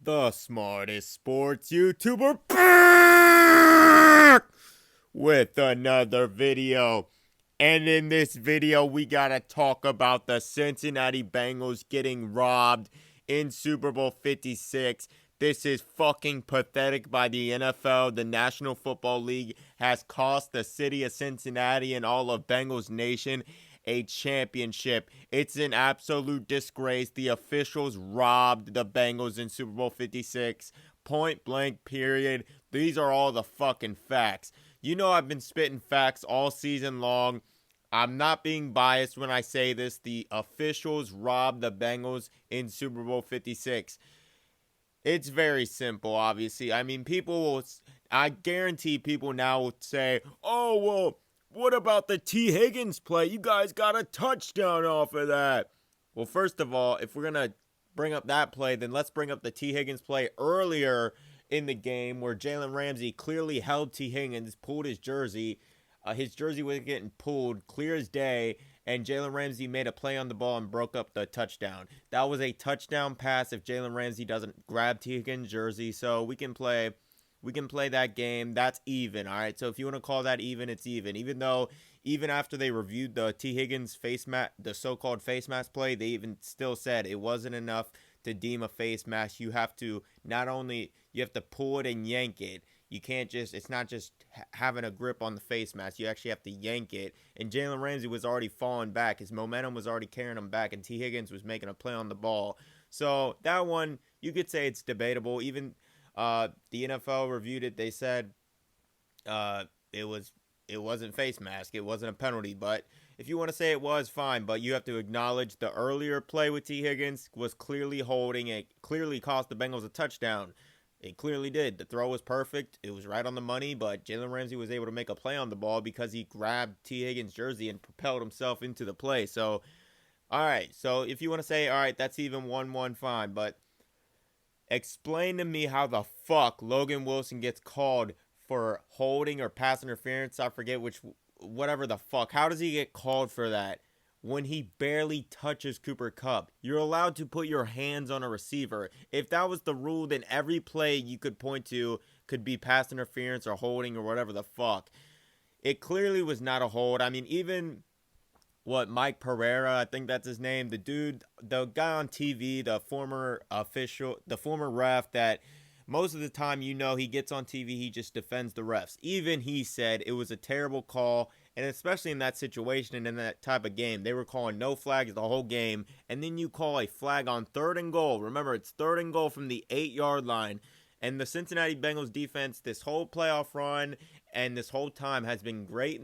the smartest sports YouTuber back with another video. And in this video, we gotta talk about the Cincinnati Bengals getting robbed in Super Bowl 56. This is fucking pathetic by the NFL. The National Football League has cost the city of Cincinnati and all of Bengals Nation a championship. It's an absolute disgrace. The officials robbed the Bengals in Super Bowl 56. Point blank, period. These are all the fucking facts. You know I've been spitting facts all season long. I'm not being biased when I say this. The officials robbed the Bengals in Super Bowl 56. It's very simple, obviously. I mean, I guarantee people now will say, oh, well, what about the T. Higgins play? You guys got a touchdown off of that. Well, first of all, if we're going to bring up that play, then let's bring up the T. Higgins play earlier in the game where Jalen Ramsey clearly held T. Higgins, pulled his jersey. His jersey was getting pulled clear as day, and Jalen Ramsey made a play on the ball and broke up the touchdown. That was a touchdown pass if Jalen Ramsey doesn't grab T. Higgins' jersey, so we can play that game. That's even, all right? So if you want to call that even, it's even. Even after they reviewed the T. Higgins the so-called face mask play, they even still said it wasn't enough to deem a face mask. You have to pull it and yank it. You can't it's not just having a grip on the face mask. You actually have to yank it. And Jalen Ramsey was already falling back. His momentum was already carrying him back, and T. Higgins was making a play on the ball. So that one, you could say it's debatable. Even the NFL reviewed it. They said it wasn't face mask. It wasn't a penalty. But if you want to say it was, fine. But you have to acknowledge the earlier play with T. Higgins was clearly holding. It clearly cost the Bengals a touchdown. It clearly did. The throw was perfect. It was right on the money, but Jalen Ramsey was able to make a play on the ball because he grabbed T. Higgins' jersey and propelled himself into the play. So, all right. So, if you want to say, all right, that's even 1-1, fine. But explain to me how the fuck Logan Wilson gets called for holding or pass interference. I forget whatever the fuck. How does he get called for that when he barely touches Cooper Kupp? You're allowed to put your hands on a receiver. If that was the rule, then every play you could point to could be pass interference or holding or whatever the fuck. It clearly was not a hold. I mean, even Mike Pereira, I think that's his name, the guy on TV, the former ref that most of the time, he gets on TV, he just defends the refs. Even he said it was a terrible call. And especially in that situation and in that type of game, they were calling no flags the whole game. And then you call a flag on 3rd and goal. Remember, it's 3rd and goal from the 8-yard line. And the Cincinnati Bengals defense, this whole playoff run and this whole time has been great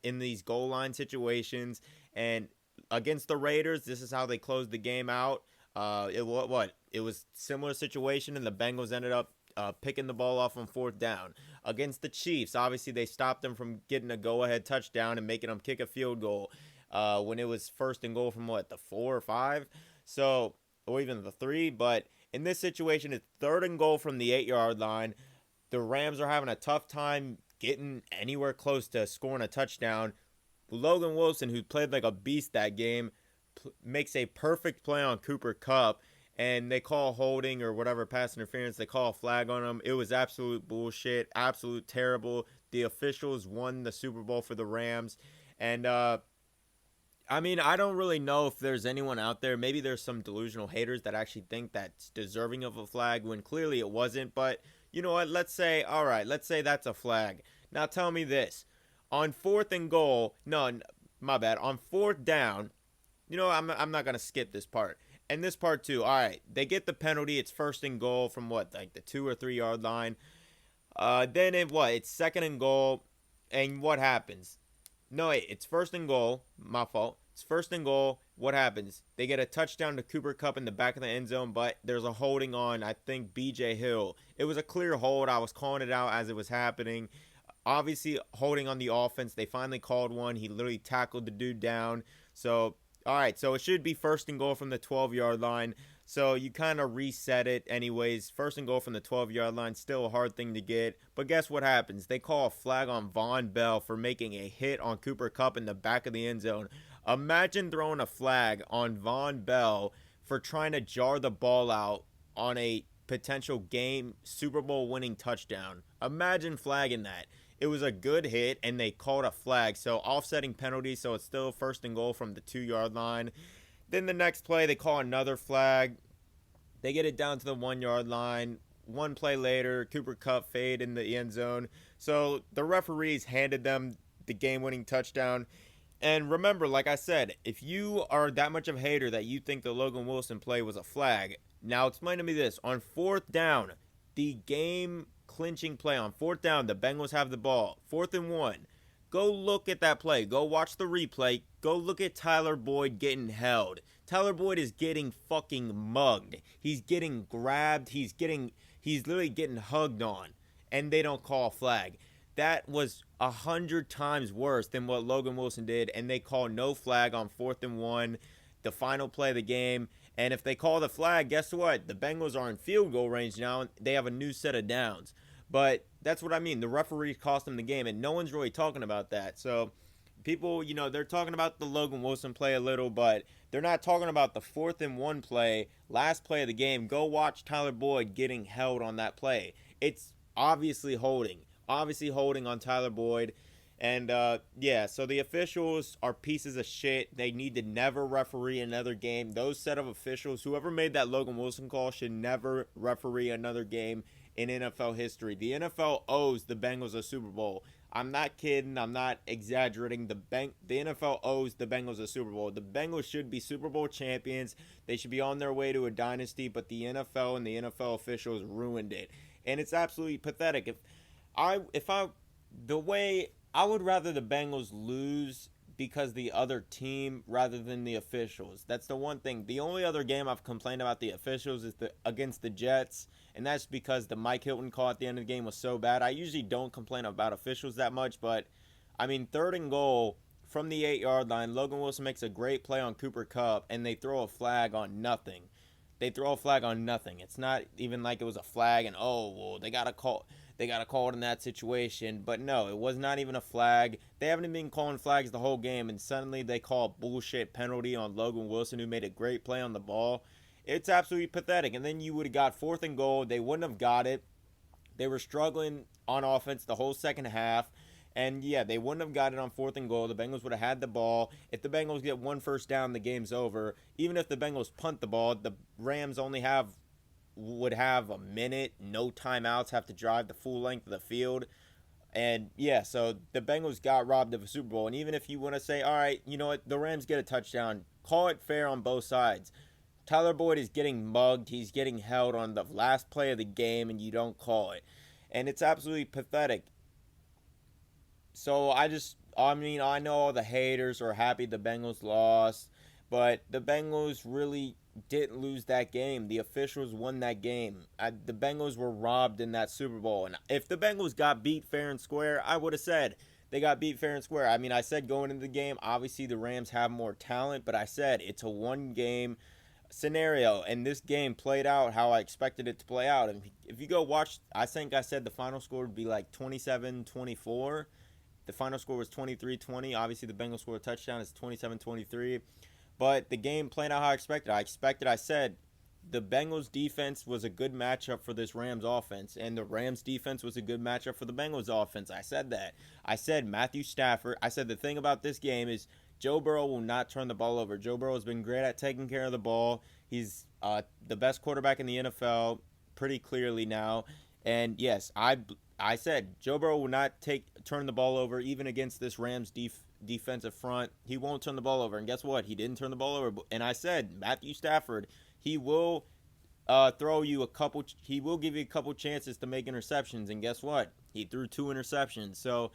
in these goal line situations. And against the Raiders, this is how they closed the game out. It was similar situation, and the Bengals ended up picking the ball off on 4th down. Against the Chiefs, obviously they stopped them from getting a go-ahead touchdown and making them kick a field goal when it was 1st and goal from the 4 or 5, or even the 3. But in this situation, it's 3rd and goal from the 8-yard line. The Rams are having a tough time getting anywhere close to scoring a touchdown. Logan Wilson, who played like a beast that game, makes a perfect play on Cooper Kupp. And they call holding or whatever pass interference. They call a flag on them. It was absolute bullshit. Absolute terrible. The officials won the Super Bowl for the Rams. And, I don't really know if there's anyone out there. Maybe there's some delusional haters that actually think that's deserving of a flag when clearly it wasn't. But, you know what? Let's say that's a flag. Now tell me this. On 4th and goal. No, my bad. On 4th down. I'm not going to skip this part. And this part too, all right, they get the penalty. It's 1st and goal from the 2 or 3 yard line. Then it's 2nd and goal. And what happens? No, wait, it's 1st and goal. My fault. It's 1st and goal. What happens? They get a touchdown to Cooper Kupp in the back of the end zone, but there's a holding on, I think, B.J. Hill. It was a clear hold. I was calling it out as it was happening. Obviously, holding on the offense. They finally called one. He literally tackled the dude down. So, all right, so it should be 1st and goal from the 12-yard line. So you kind of reset it anyways. 1st and goal from the 12-yard line, still a hard thing to get. But guess what happens? They call a flag on Von Bell for making a hit on Cooper Kupp in the back of the end zone. Imagine throwing a flag on Von Bell for trying to jar the ball out on a potential game Super Bowl winning touchdown. Imagine flagging that. It was a good hit, and they called a flag. So offsetting penalty, so it's still first and goal from the 2-yard line. Then the next play, they call another flag. They get it down to the 1-yard line. One play later, Cooper Kupp fade in the end zone. So the referees handed them the game-winning touchdown. And remember, like I said, if you are that much of a hater that you think the Logan Wilson play was a flag, now explain to me this. On fourth down, the game-clinching play on fourth down, the Bengals have the ball. 4th and 1. Go look at that play. Go watch the replay. Go look at Tyler Boyd getting held. Tyler Boyd is getting fucking mugged. He's getting grabbed. He's literally getting hugged on. And they don't call a flag. That was 100 times worse than what Logan Wilson did. And they call no flag on 4th and 1. The final play of the game. And if they call the flag, guess what? The Bengals are in field goal range now. They have a new set of downs. But that's what I mean. The referee cost them the game, and no one's really talking about that. So people, they're talking about the Logan Wilson play a little, but they're not talking about the 4th and 1 play, last play of the game. Go watch Tyler Boyd getting held on that play. It's obviously holding on Tyler Boyd. And, so the officials are pieces of shit. They need to never referee another game. Those set of officials, whoever made that Logan Wilson call, should never referee another game in NFL history. The NFL owes the Bengals a Super Bowl. I'm not kidding. I'm not exaggerating. The NFL owes the Bengals a Super Bowl. The Bengals should be Super Bowl champions. They should be on their way to a dynasty, but the NFL and the NFL officials ruined it. And it's absolutely pathetic. I would rather the Bengals lose because the other team rather than the officials. That's the one thing. The only other game I've complained about the officials is against the Jets, and that's because the Mike Hilton call at the end of the game was so bad. I usually don't complain about officials that much, but, 3rd and goal from the 8-yard line, Logan Wilson makes a great play on Cooper Kupp, and they throw a flag on nothing. It's not even like it was a flag and, they got to call it in that situation. But no, it was not even a flag. They haven't been calling flags the whole game, and suddenly they call a bullshit penalty on Logan Wilson, who made a great play on the ball. It's absolutely pathetic. And then you would have got 4th and goal. They wouldn't have got it. They were struggling on offense the whole second half. And, they wouldn't have got it on 4th and goal. The Bengals would have had the ball. If the Bengals get one first down, the game's over. Even if the Bengals punt the ball, the Rams would have a minute, no timeouts, have to drive the full length of the field. And, so the Bengals got robbed of a Super Bowl. And even if you want to say, all right, you know what, the Rams get a touchdown, call it fair on both sides. Tyler Boyd is getting mugged. He's getting held on the last play of the game, and you don't call it. And it's absolutely pathetic. So I know all the haters are happy the Bengals lost, but the Bengals really didn't lose that game. The officials won that game. The Bengals were robbed in that Super Bowl. And if the Bengals got beat fair and square, I would have said they got beat fair and square. I said going into the game, obviously the Rams have more talent, but I said it's a one-game scenario, and this game played out how I expected it to play out. And if you go watch, I think I said the final score would be like 27-24. The final score was 23-20. Obviously, the Bengals scored a touchdown. It's 27-23. But the game played out how I said the Bengals defense was a good matchup for this Rams offense, and the Rams defense was a good matchup for the Bengals offense. I said that. I said Matthew Stafford. I said the thing about this game is Joe Burrow will not turn the ball over. Joe Burrow has been great at taking care of the ball. He's the best quarterback in the NFL pretty clearly now. And yes, I said Joe Burrow will not turn the ball over even against this Rams defensive front. He won't turn the ball over. And guess what? He didn't turn the ball over. And I said Matthew Stafford, he will he will give you a couple chances to make interceptions. And guess what? He threw 2 interceptions. So,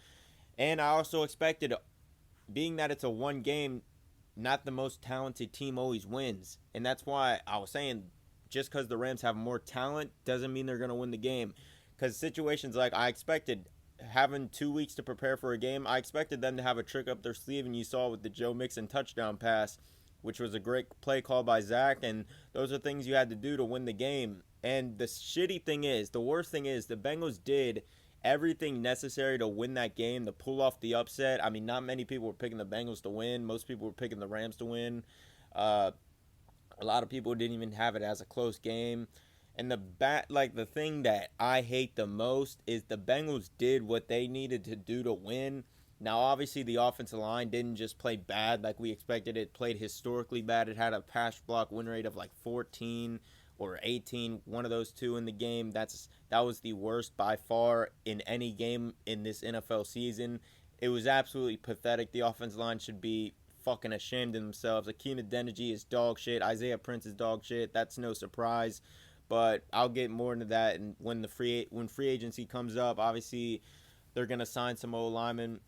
and I also expected, being that it's a one game, not the most talented team always wins. And that's why I was saying, just because the Rams have more talent doesn't mean they're going to win the game. Because situations like I expected, having 2 weeks to prepare for a game, I expected them to have a trick up their sleeve, and you saw with the Joe Mixon touchdown pass, which was a great play call by Zach, and those are things you had to do to win the game. And the worst thing is, the Bengals did everything necessary to win that game, to pull off the upset. Not many people were picking the Bengals to win. Most people were picking the Rams to win. A lot of people didn't even have it as a close game. And the thing that I hate the most is the Bengals did what they needed to do to win. Now, obviously, the offensive line didn't just play bad like we expected. It played historically bad. It had a pass block win rate of like 14 or 18, one of those two in the game. That was the worst by far in any game in this NFL season. It was absolutely pathetic. The offensive line should be fucking ashamed of themselves. Akeem Adeniji is dog shit. Isaiah Prince is dog shit. That's no surprise. But I'll get more into that. And when free agency comes up, obviously they're gonna sign some old linemen.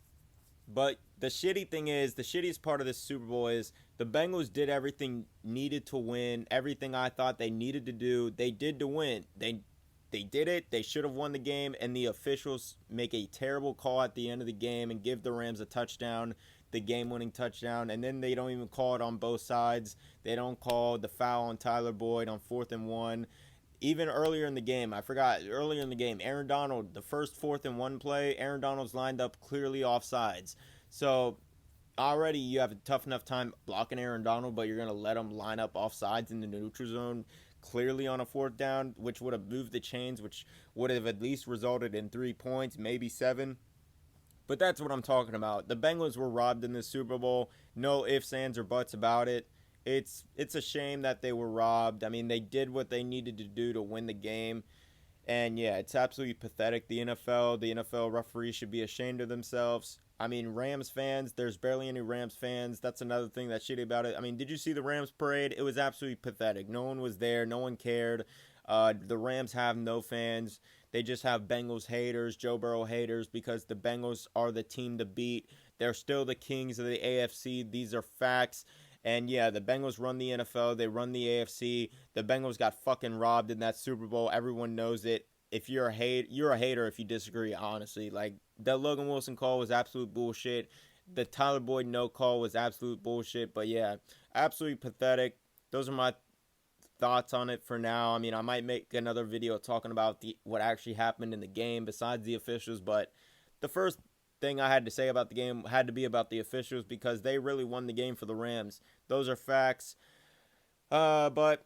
But the shittiest part of this Super Bowl is the Bengals did everything needed to win, everything I thought they needed to do. They did to win. They did it. They should have won the game, and the officials make a terrible call at the end of the game and give the Rams a touchdown, the game-winning touchdown, and then they don't even call it on both sides. They don't call the foul on Tyler Boyd on 4th and 1. Even earlier in the game, Aaron Donald, the first 4th and 1 play, Aaron Donald's lined up clearly offsides. So already you have a tough enough time blocking Aaron Donald, but you're going to let him line up offsides in the neutral zone clearly on a 4th down, which would have moved the chains, which would have at least resulted in 3 points, maybe 7. But that's what I'm talking about. The Bengals were robbed in this Super Bowl. No ifs, ands, or buts about it. It's a shame that they were robbed. I mean, they did what they needed to do to win the game. And yeah, it's absolutely pathetic. The NFL referees should be ashamed of themselves. I mean, Rams fans, there's barely any Rams fans. That's another thing that's shitty about it. I mean, did you see the Rams parade? It was absolutely pathetic. No one was there. No one cared. The Rams have no fans. They just have Bengals haters, Joe Burrow haters, because the Bengals are the team to beat. They're still the kings of the AFC. These are facts. And yeah, the Bengals run the NFL. They run the AFC. The Bengals got fucking robbed in that Super Bowl. Everyone knows it. If you're a hater if you disagree, honestly. Like, that Logan Wilson call was absolute bullshit. The Tyler Boyd no call was absolute bullshit. But yeah, absolutely pathetic. Those are my thoughts on it for now. I mean, I might make another video talking about what actually happened in the game besides the officials, but the first thing I had to say about the game had to be about the officials because they really won the game for the Rams. Those are facts. But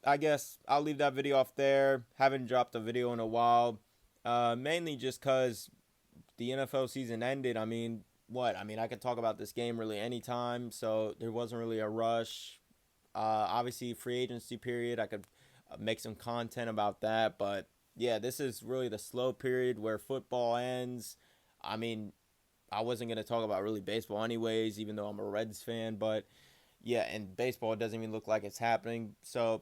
I guess I'll leave that video off there. Haven't dropped a video in a while. Mainly just because the NFL season ended. I mean, I could talk about this game really anytime, so there wasn't really a rush. Obviously, free agency period, I could make some content about that. But yeah, this is really the slow period where football ends. I mean, I wasn't going to talk about really baseball anyways, even though I'm a Reds fan. But yeah, and baseball doesn't even look like it's happening. So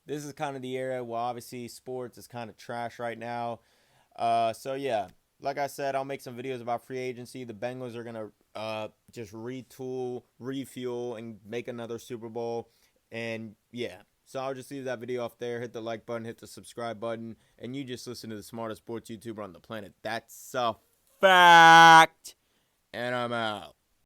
this is kind of the era where obviously sports is kind of trash right now. So yeah, like I said, I'll make some videos about free agency. The Bengals are going to just retool, refuel, and make another Super Bowl. And yeah, so I'll just leave that video off there. Hit the like button, hit the subscribe button, and you just listen to the smartest sports YouTuber on the planet. That's a fact. And I'm out.